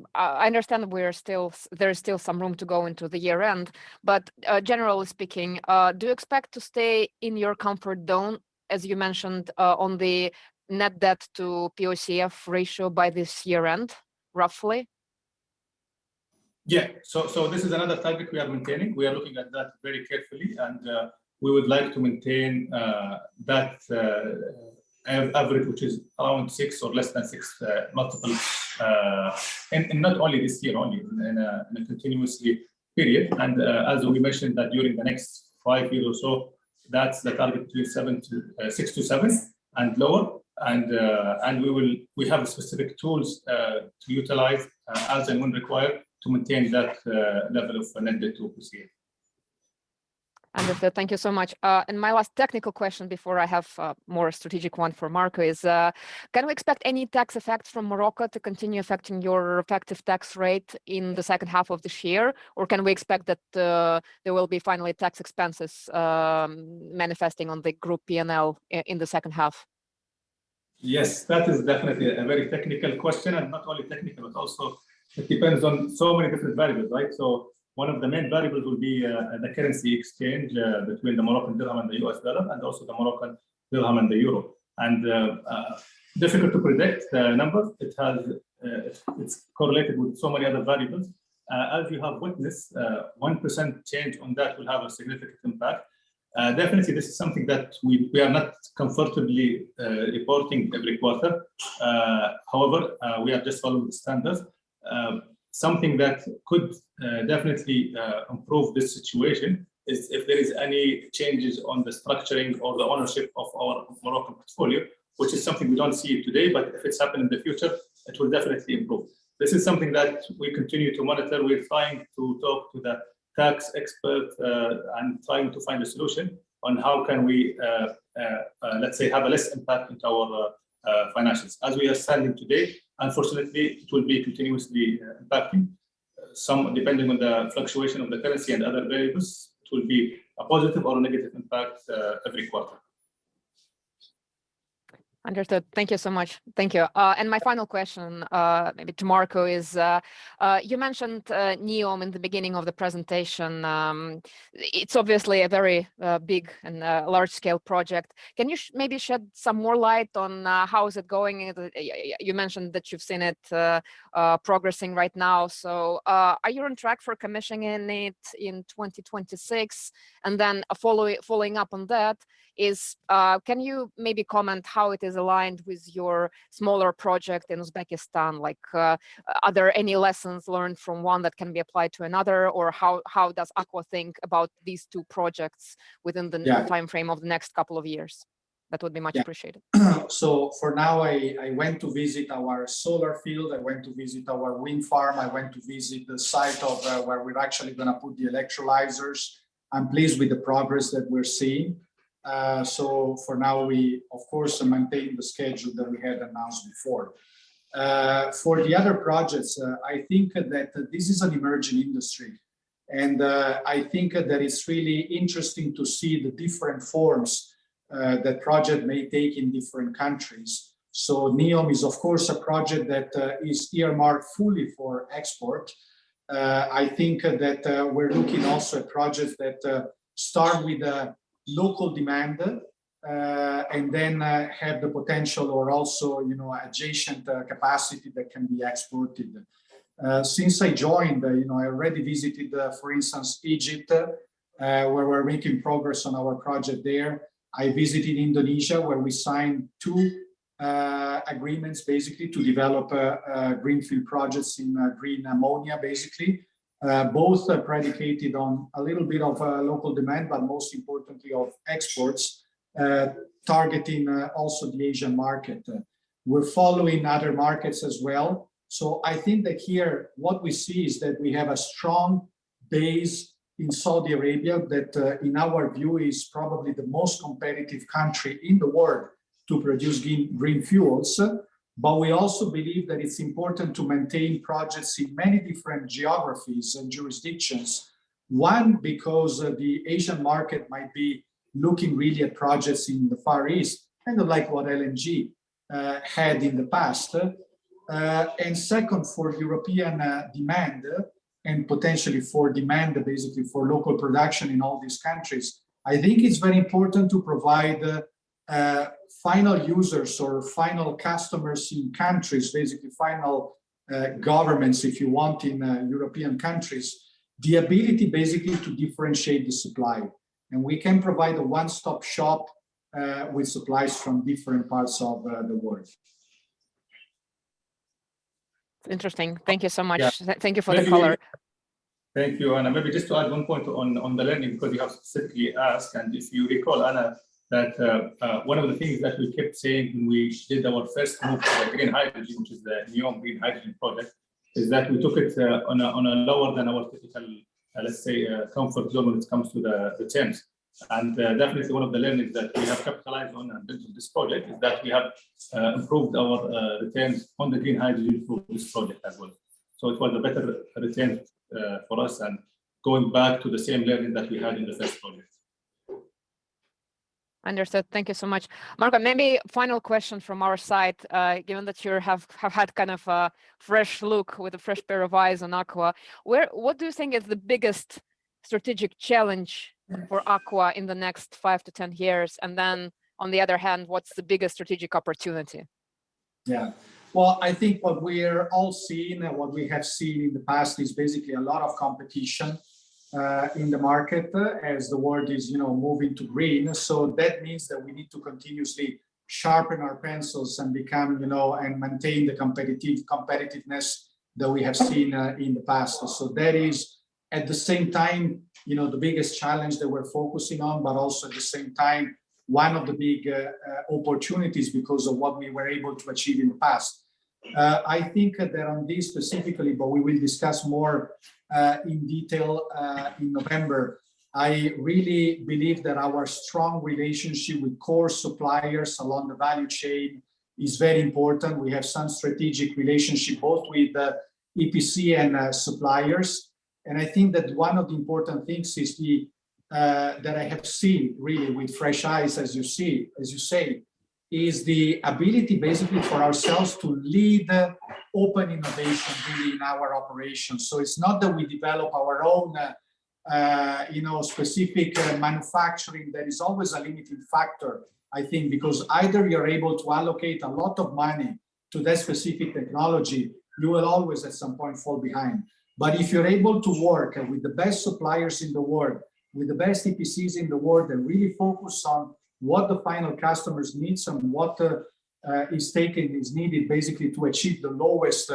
understand there is still some room to go into the year end, but generally speaking, do you expect to stay in your comfort zone, as you mentioned, on the net debt to POCF ratio by this year end, roughly? Yeah. So this is another target we are maintaining. We are looking at that very carefully, and we would like to maintain that average, which is around 6 or less than 6 multiple, and not only this year, only in a continuously period. And as we mentioned, that during the next 5 years or so, that's the target between 6 to 7 and lower. And we have specific tools to utilize as and when required to maintain that level of net debt to equity. Understood. Thank you so much. And my last technical question before I have a more strategic one for Marco is, can we expect any tax effects from Morocco to continue affecting your effective tax rate in the second half of this year? Or can we expect that there will be finally tax expenses manifesting on the group P&L in the second half? Yes, that is definitely a very technical question, and not only technical, but also it depends on so many different variables, right? So one of the main variables will be the currency exchange between the Moroccan dirham and the US dollar, and also the Moroccan dirham and the euro. And difficult to predict the numbers. It's correlated with so many other variables. As you have witnessed, 1% change on that will have a significant impact. Definitely, this is something that we are not comfortably reporting every quarter. However, we are just following the standards. Something that could definitely improve this situation is if there is any changes on the structuring or the ownership of our Moroccan portfolio, which is something we don't see today, but if it's happened in the future, it will definitely improve. This is something that we continue to monitor. We're trying to talk to the tax expert and trying to find a solution on how can we, let's say, have a less impact into our financials. As we are standing today, unfortunately, it will be continuously impacting. Some, depending on the fluctuation of the currency and other variables, it will be a positive or a negative impact every quarter. Understood. Thank you so much. Thank you. And my final question, maybe to Marco, is you mentioned NEOM in the beginning of the presentation. It's obviously a very big and large-scale project. Can you maybe shed some more light on how is it going? You mentioned that you've seen it progressing right now. So are you on track for commissioning it in 2026? And then following up on that is, can you maybe comment how it is aligned with your smaller project in Uzbekistan? Like, are there any lessons learned from one that can be applied to another, or how does Acwa think about these two projects within the time frame of the next couple of years? That would be much appreciated. So for now, I went to visit our solar field. I went to visit our wind farm. I went to visit the site of where we're actually going to put the electrolyzers. I'm pleased with the progress that we're seeing. So for now, we, of course, maintain the schedule that we had announced before. For the other projects, I think that this is an emerging industry. And I think that it's really interesting to see the different forms that project may take in different countries. So NEOM is, of course, a project that is earmarked fully for export. I think that we're looking also at projects that start with a local demand and then have the potential or also, adjacent capacity that can be exported. Since I joined, I already visited, for instance, Egypt, where we're making progress on our project there. I visited Indonesia, where we signed 2 agreements basically to develop greenfield projects in green ammonia, basically. Both are predicated on a little bit of local demand, but most importantly of exports, targeting also the Asian market. We're following other markets as well. So I think that here, what we see is that we have a strong base in Saudi Arabia that, in our view, is probably the most competitive country in the world to produce green fuels. But we also believe that it's important to maintain projects in many different geographies and jurisdictions. One, because the Asian market might be looking really at projects in the Far East, kind of like what LNG had in the past. And second, for European demand and potentially for demand, basically for local production in all these countries, I think it's very important to provide final users or final customers in countries, basically final governments, if you want, in European countries, the ability basically to differentiate the supply. And we can provide a one-stop shop with supplies from different parts of the world. Interesting. Thank you so much. Yeah. Thank you for the color. Thank you, Anna. Maybe just to add one point on the learning, because you have specifically asked, and if you recall, Anna, that one of the things that we kept saying when we did our first move to the green hydrogen, which is the NEOM Green Hydrogen project, is that we took it on a lower than our typical, let's say, comfort zone when it comes to the terms. And definitely one of the learnings that we have capitalized on and built on this project is that we have improved our returns on the green hydrogen for this project as well. So it was a better return for us, and going back to the same learning that we had in the first project. Understood. Thank you so much. Marco, maybe final question from our side, given that you have had kind of a fresh look with a fresh pair of eyes on Acwa, what do you think is the biggest strategic challenge for Acwa in the next 5 to 10 years? And then on the other hand, what's the biggest strategic opportunity? Yeah, well, I think what we're all seeing and what we have seen in the past is basically a lot of competition in the market as the world is, moving to green. So that means that we need to continuously sharpen our pencils and become, and maintain the competitiveness that we have seen in the past. So that is at the same time, the biggest challenge that we're focusing on, but also at the same time, one of the big opportunities because of what we were able to achieve in the past. I think that on this specifically, but we will discuss more in detail in November. I really believe that our strong relationship with core suppliers along the value chain is very important. We have some strategic relationship both with EPC and suppliers. And I think that one of the important things is that I have seen really with fresh eyes, as you say, is the ability basically for ourselves to lead open innovation really in our operations. So it's not that we develop our own, specific manufacturing. That is always a limiting factor, I think, because either you're able to allocate a lot of money to that specific technology, you will always at some point fall behind. But if you're able to work with the best suppliers in the world, with the best EPCs in the world, and really focus on what the final customers needs and what is needed basically to achieve the lowest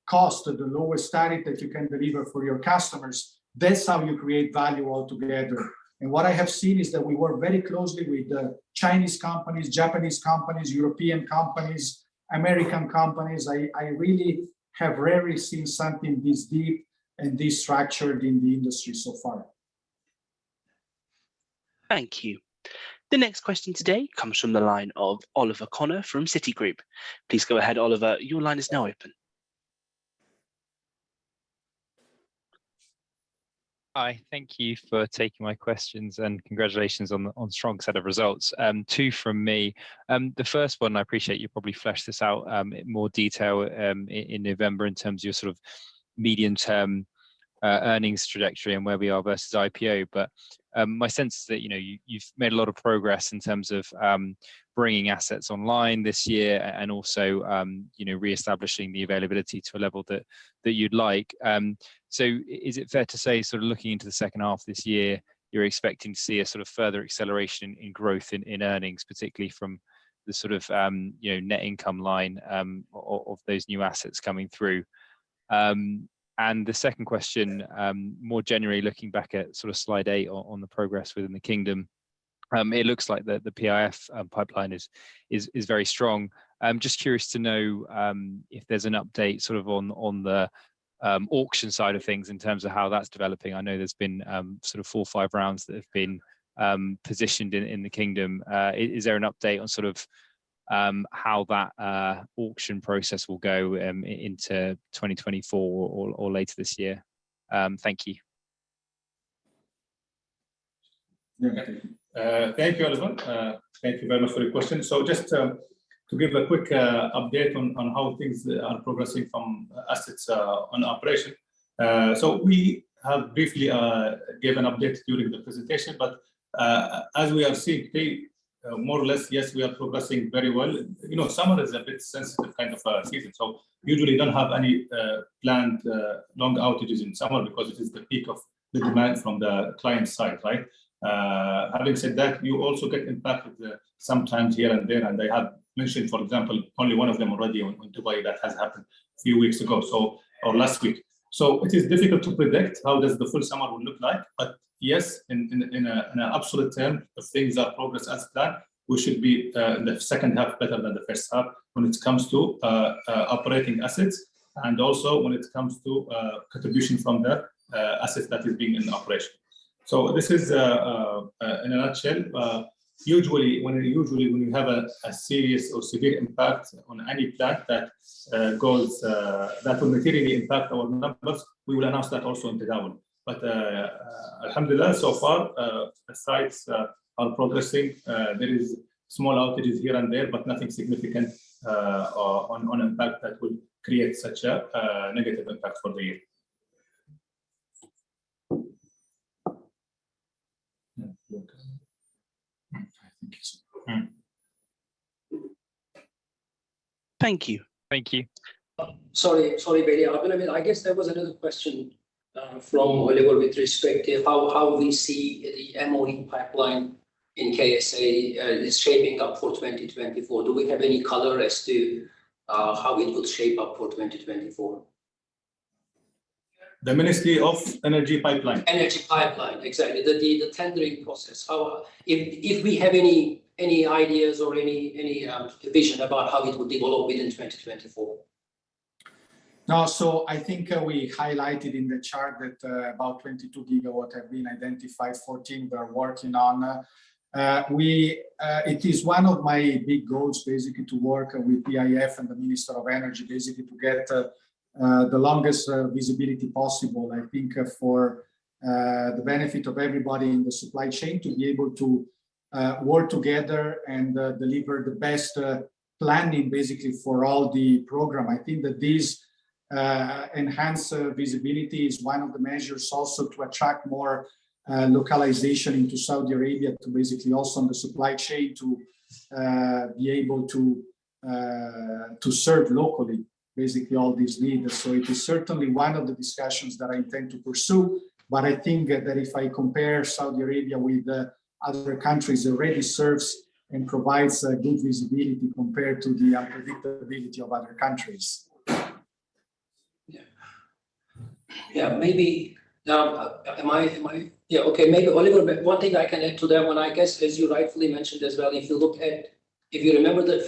cost, the lowest tariff that you can deliver for your customers, that's how you create value altogether. And what I have seen is that we work very closely with Chinese companies, Japanese companies, European companies, American companies. I really have rarely seen something this deep and this structured in the industry so far. Thank you. The next question today comes from the line of Oliver Connor from Citigroup. Please go ahead, Oliver. Your line is now open. Hi, thank you for taking my questions and congratulations on strong set of results. Two from me. The first one, I appreciate you probably fleshed this out in more detail in November in terms of your sort of medium-term earnings trajectory and where we are versus IPO. But my sense is that you've made a lot of progress in terms of bringing assets online this year and also re-establishing the availability to a level that you'd like. So is it fair to say, sort of looking into the second half of this year, you're expecting to see a sort of further acceleration in growth in earnings, particularly from the sort of net income line of those new assets coming through? And the second question, more generally looking back at sort of slide 8 on the progress within the kingdom, it looks like the PIF pipeline is very strong. I'm just curious to know if there's an update sort of on the auction side of things in terms of how that's developing. I know there's been sort of 4 or 5 rounds that have been positioned in the kingdom. Is there an update on sort of how that auction process will go into 2024 or later this year? Thank you. Thank you, Oliver. Thank you very much for your question. So just to give a quick update on how things are progressing from assets on operation. So we have briefly gave an update during the presentation, but as we are seeing today, more or less, yes, we are progressing very well. Summer is a bit sensitive kind of season, so usually don't have any planned long outages in summer because it is the peak of the demand from the client side, right? Having said that, you also get impacted sometimes here and there, and I have mentioned, for example, only one of them already in Dubai that has happened a few weeks ago, or last week. So it is difficult to predict how does the full summer will look like. But yes, in an absolute term, if things are progress as planned, we should be in the second half better than the first half when it comes to operating assets, and also when it comes to contribution from the assets that is being in operation. So this is in a nutshell. Usually when you have a serious or severe impact on any plant that goes that will materially impact our numbers, we will announce that also in Tadawul. But alhamdulillah, so far the sites are progressing. There is small outages here and there, but nothing significant on impact that will create such a negative impact for the year. Thank you. Thank you. Sorry, Bailey. I guess there was another question from Oliver with respect to how we see the MOE pipeline in KSA is shaping up for 2024. Do we have any color as to how it would shape up for 2024? The Ministry of Energy Pipeline. Energy pipeline, exactly. The tendering process. How, if we have any ideas or any vision about how it would develop within 2024? No, so I think we highlighted in the chart that about 22 gigawatt have been identified, 14 we're working on. It is one of my big goals basically to work with PIF and the Minister of Energy basically to get the longest visibility possible. I think for the benefit of everybody in the supply chain to be able to work together and deliver the best planning basically for all the program. I think that this enhanced visibility is one of the measures also to attract more localization into Saudi Arabia, to basically also on the supply chain to be able to serve locally basically all these needs. So it is certainly one of the discussions that I intend to pursue. But I think that if I compare Saudi Arabia with other countries, it already serves and provides good visibility compared to the unpredictability of other countries. Yeah, maybe am I? Yeah, okay. Maybe Oliver. One thing I can add to that one, I guess, as you rightfully mentioned as well. If you remember the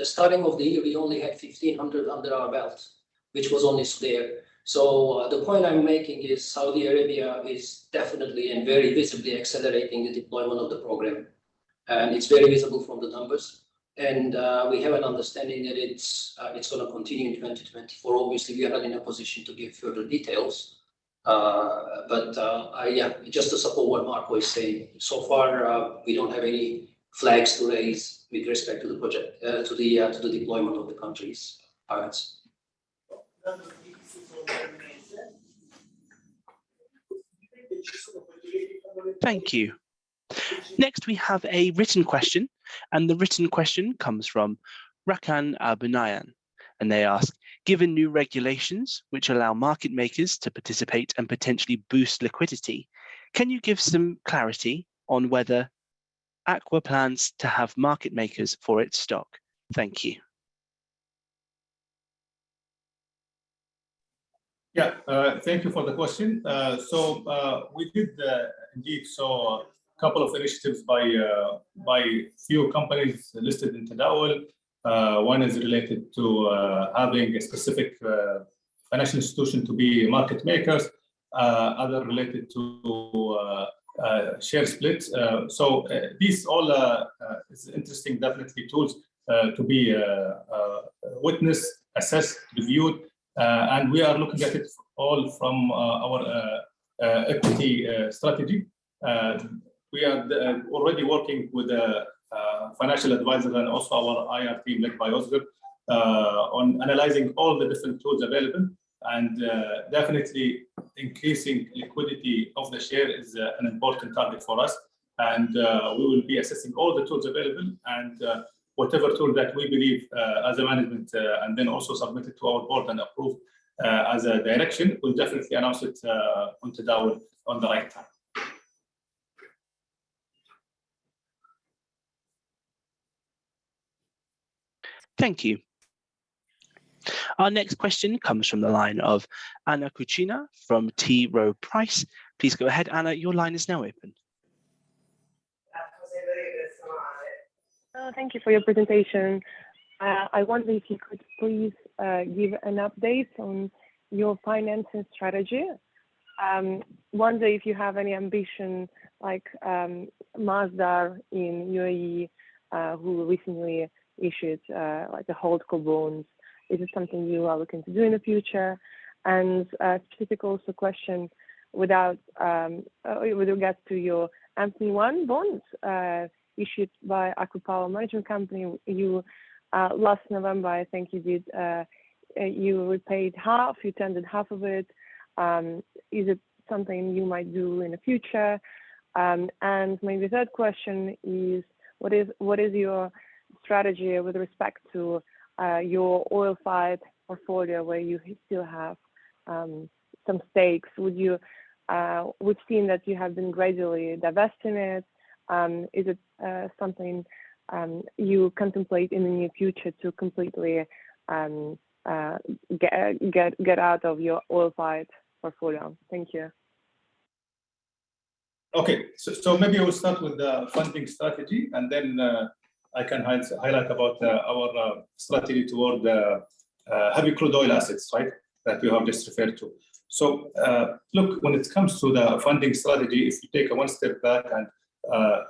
starting of the year, we only had 1,500 under our belt, which was only there. So the point I'm making is Saudi Arabia is definitely and very visibly accelerating the deployment of the program, and it's very visible from the numbers. And we have an understanding that it's going to continue in 2024. Obviously, we are not in a position to give further details, but yeah, just to support what Marco is saying. So far, we don't have any flags to raise with respect to the project, to the deployment of the country's pilots. Thank you. Next, we have a written question, and the written question comes from Rakan Abunayan, and they ask, given new regulations which allow market makers to participate and potentially boost liquidity, can you give some clarity on whether Acwa plans to have market makers for its stock? Thank you. Yeah, thank you for the question. So we did indeed saw a couple of initiatives by few companies listed in Tadawul. One is related to having a specific financial institution to be market makers. Other related to share splits. So these all is interesting, definitely tools to be witnessed, assessed, reviewed. And we are looking at it all from our equity strategy. We are already working with a financial advisor and also our IR team led by Oscar on analyzing all the different tools available, and definitely increasing liquidity of the share is an important target for us. And we will be assessing all the tools available, and whatever tool that we believe as a management and then also submit it to our board and approved as a direction, we'll definitely announce it on Tadawul on the right time. Thank you. Our next question comes from the line of Anna Kuchina from T. Rowe Price. Please go ahead, Anna. Your line is now open. Thank you for your presentation. I wonder if you could please give an update on your financing strategy. Wonder if you have any ambition like Masdar in UAE, who recently issued like the holdco bonds. Is it something you are looking to do in the future? And specific also question with regards to your MP1 bonds issued by Acwa Power Management Company. You last November, I think you did. You repaid half. You tendered half of it. Is it something you might do in the future? And maybe the third question is, what is your strategy with respect to your oil-fired portfolio, where you still have some stakes? We've seen that you have been gradually divesting it. Is it something you contemplate in the near future to completely get out of your oil-fired portfolio? Thank you. Okay, so maybe we'll start with the funding strategy, and then I can highlight about our strategy toward the heavy crude oil assets, right, that you have just referred to. So look, when it comes to the funding strategy, if you take one step back and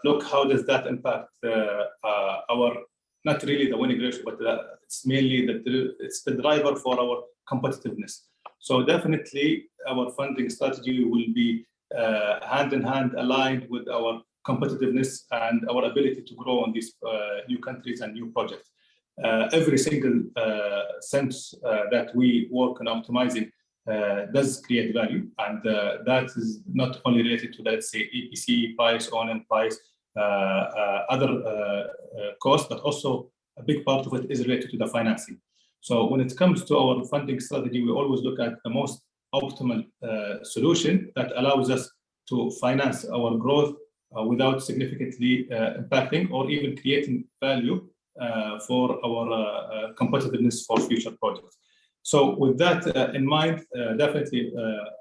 look, how does that impact our, not really the winning ratio, but it's mainly it's the driver for our competitiveness. So definitely our funding strategy will be hand in hand aligned with our competitiveness and our ability to grow on these new countries and new projects. Every single cent that we work on optimizing does create value, and that is not only related to, let's say, EPC price, O&M price, other costs, but also a big part of it is related to the financing. So when it comes to our funding strategy, we always look at the most optimal solution that allows us to finance our growth without significantly impacting or even creating value for our competitiveness for future projects. So with that in mind, definitely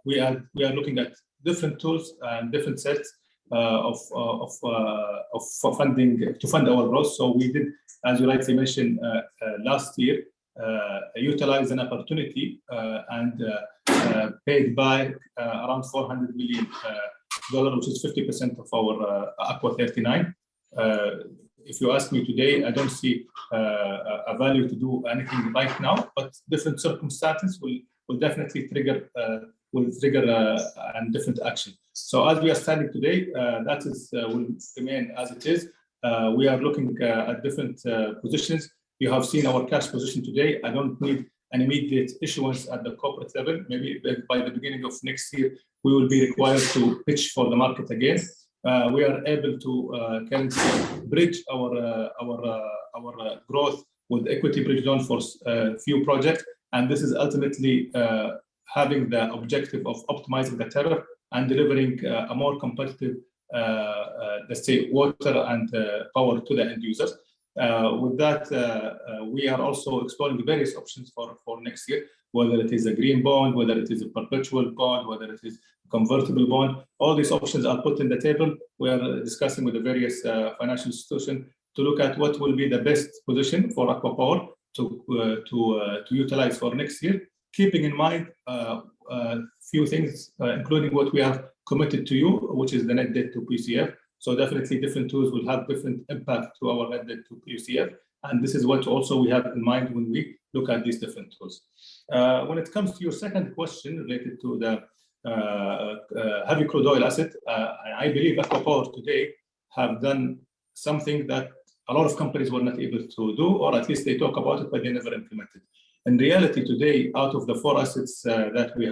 we are looking at different tools and different sets of funding to fund our growth. So we did, as you rightly mentioned, last year, utilize an opportunity and paid back around $400 million, which is 50% of our Acwa 39. If you ask me today, I don't see a value to do anything right now, but different circumstances will definitely trigger a different action. So as we are standing today, that is will remain as it is. We are looking at different positions. You have seen our cash position today. I don't need an immediate issuance at the corporate level. Maybe by the beginning of next year, we will be required to pitch for the market again. We are able to currently bridge our growth with equity bridge loan for a few projects, and this is ultimately having the objective of optimizing the tariff and delivering a more competitive, let's say, water and power to the end users. With that, we are also exploring the various options for next year, whether it is a green bond, whether it is a perpetual bond, whether it is a convertible bond. All these options are put on the table. We are discussing with the various financial institutions to look at what will be the best position for Acwa Power to utilize for next year, keeping in mind a few things, including what we have committed to you, which is the net debt to PCF. So definitely different tools will have different impact to our net debt to PCF. And this is what also we have in mind when we look at these different tools. When it comes to your second question related to the heavy crude oil asset, I believe Acwa Power today have done something that a lot of companies were not able to do, or at least they talk about it, but they never implemented. In reality today, out of the 4 assets that we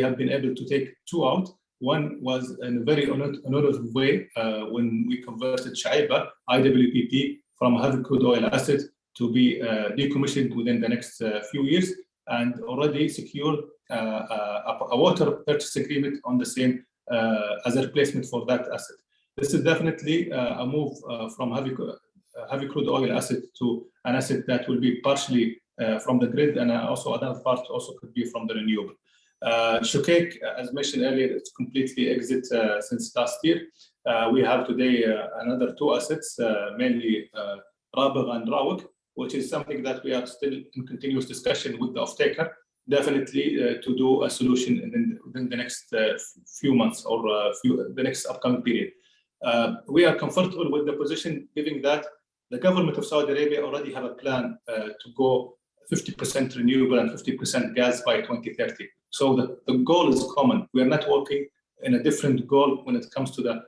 have been able to take 2 out. One was in a very honorable way when we converted Shaiba IWPP from a heavy crude oil asset to be decommissioned within the next few years, and already secured a water purchase agreement on the same as a replacement for that asset. This is definitely a move from heavy heavy crude oil asset to an asset that will be partially from the grid, and also another part also could be from the renewable. Shukaik, as mentioned earlier, it's completely exit since last year. We have today another 2 assets, mainly Rabigh and Rawak, which is something that we are still in continuous discussion with the off-taker, definitely to do a solution within the next few months or the next upcoming period. We are comfortable with the position, given that the government of Saudi Arabia already have a plan to go 50% renewable and 50% gas by 2030. So the goal is common. We are not working in a different goal when it comes to the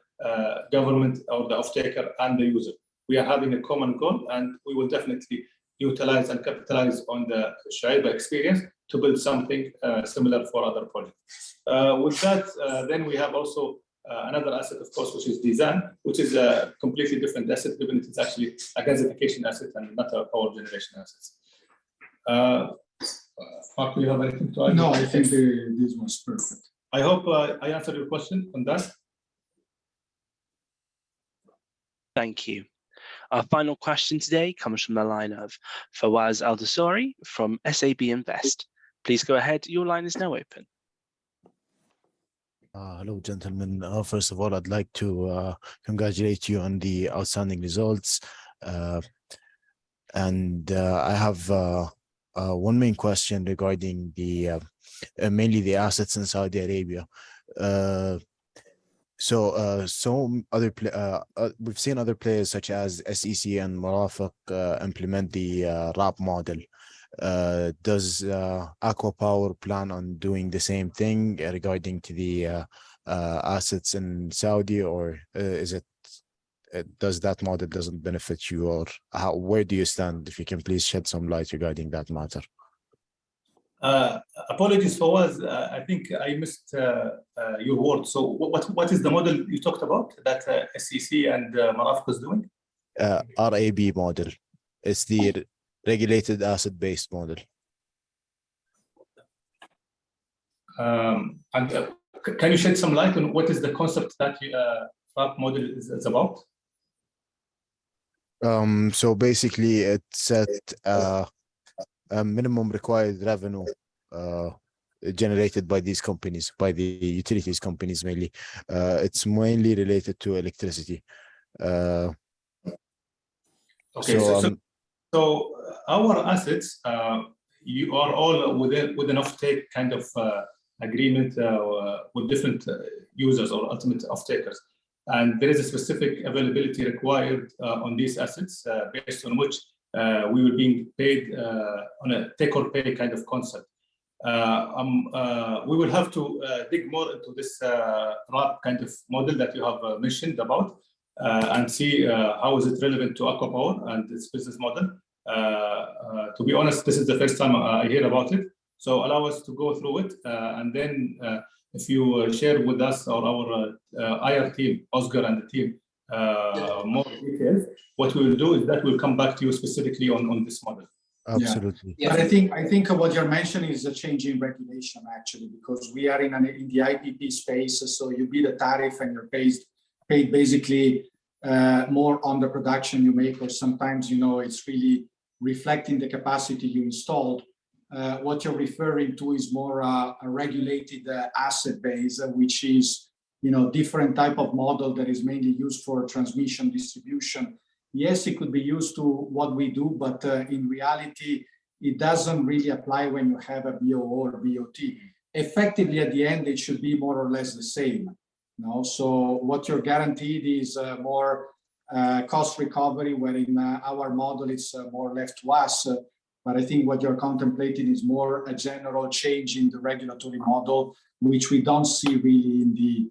government or the off-taker and the user. We are having a common goal, and we will definitely utilize and capitalize on the Shuaibah experience to build something similar for other projects. With that, then we have also another asset, of course, which is Dizan, which is a completely different asset, given it is actually a gasification asset and not a power generation asset. Mark, do you have anything to add? No, I think this was perfect. I hope I answered your question on that. Thank you. Our final question today comes from the line of Fawaz Al-Dosari from SAB Invest. Please go ahead. Your line is now open. Hello, gentlemen. First of all, I'd like to congratulate you on the outstanding results. And I have one main question regarding the mainly the assets in Saudi Arabia. We've seen other players such as SEC and Marafiq implement the RAP model. Does Acwa Power plan on doing the same thing regarding to the assets in Saudi, or is it does that model doesn't benefit you, or where do you stand? If you can please shed some light regarding that matter. Apologies, Fawaz. I think I missed your word. So what is the model you talked about that SEC and Marafiq is doing? RAB model. It's the regulated asset-based model. And can you shed some light on what is the concept that RAB model is about? So basically, it set a minimum required revenue generated by these companies, by the utilities companies mainly. It's mainly related to electricity. Okay, so our assets, you are all with an off-take kind of agreement with different users or ultimate off-takers. And there is a specific availability required on these assets based on which we will be paid on a take-or-pay kind of concept. We will have to dig more into this RAB kind of model that you have mentioned about and see how is it relevant to Acwa Power and its business model. To be honest, this is the first time I hear about it. So allow us to go through it, and then if you share with us or our IR team, Oscar and the team, more details, what we will do is that we'll come back to you specifically on this model. Absolutely. Yeah. But I think what you're mentioning is a change in regulation, actually, because we are in the IPP space, so you bid a tariff and you're paid basically more on the production you make, or sometimes, it's really reflecting the capacity you installed. What you're referring to is more a regulated asset base, which is, different type of model that is mainly used for transmission distribution. Yes, it could be used to what we do, but in reality, it doesn't really apply when you have a BOO or BOT. Effectively, at the end, it should be more or less the same. So what you're guaranteed is more cost recovery, where in our model, it's more left to us. But I think what you're contemplating is more a general change in the regulatory model, which we don't see really in the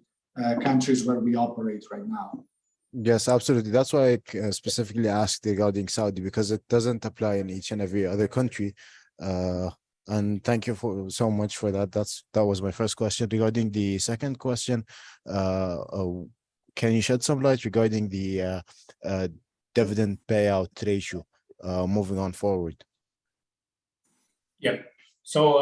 countries where we operate right now. Yes, absolutely. That's why I specifically asked regarding Saudi, because it doesn't apply in each and every other country. And thank you so much for that. That was my first question. Regarding the second question, can you shed some light regarding the dividend payout ratio moving on forward? Yeah. So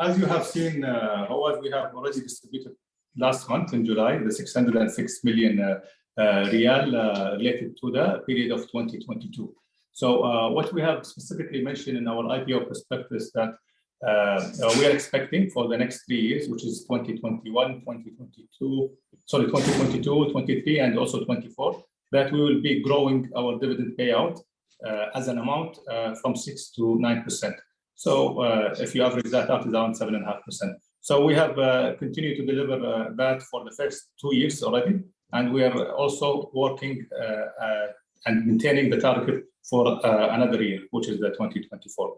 as you have seen, we have already distributed last month in July the 606 million riyal related to the period of 2022. So what we have specifically mentioned in our IPO prospectus that we are expecting for the next 3 years, which is 2021, 2022, 23, and also 24, that we will be growing our dividend payout as an amount from 6 to 9%. So if you average that out, it's around 7.5%. So we have continued to deliver that for the first 2 years already, and we are also working and maintaining the target for another year, which is the 2024.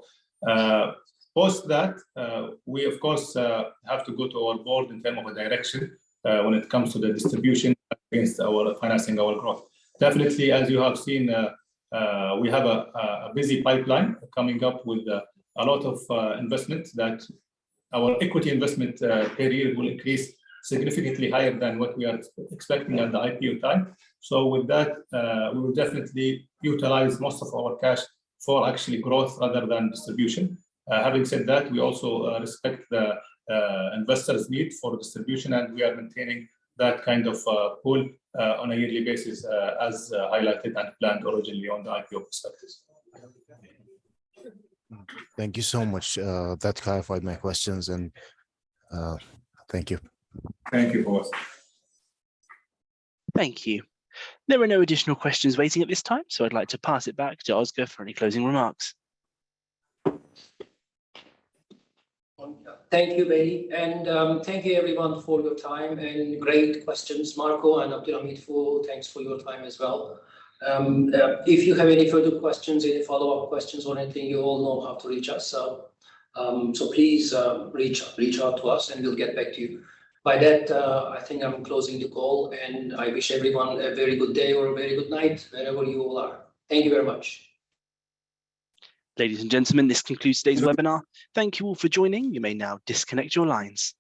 Post that, we of course have to go to our board in terms of a direction when it comes to the distribution against our financing our growth. Definitely, as you have seen, we have a busy pipeline coming up with a lot of investment that our equity investment per year will increase significantly higher than what we are expecting at the IPO time. So with that, we will definitely utilize most of our cash for actually growth rather than distribution. Having said that, we also respect the investors' need for distribution, and we are maintaining that kind of pool on a yearly basis as highlighted and planned originally on the IPO prospectus. Thank you so much. That clarified my questions, and thank you. Thank you, boss. Thank you. There are no additional questions waiting at this time, so I'd like to pass it back to Oscar for any closing remarks. Thank you, Betty, and thank you everyone for your time and great questions. Marco and Abdulhamid, thanks for your time as well. If you have any further questions, any follow-up questions or anything, you all know how to reach us. So please reach out to us and we'll get back to you. By that, I think I'm closing the call, and I wish everyone a very good day or a very good night, wherever you all are. Thank you very much. Ladies and gentlemen, this concludes today's webinar. Thank you all for joining. You may now disconnect your lines.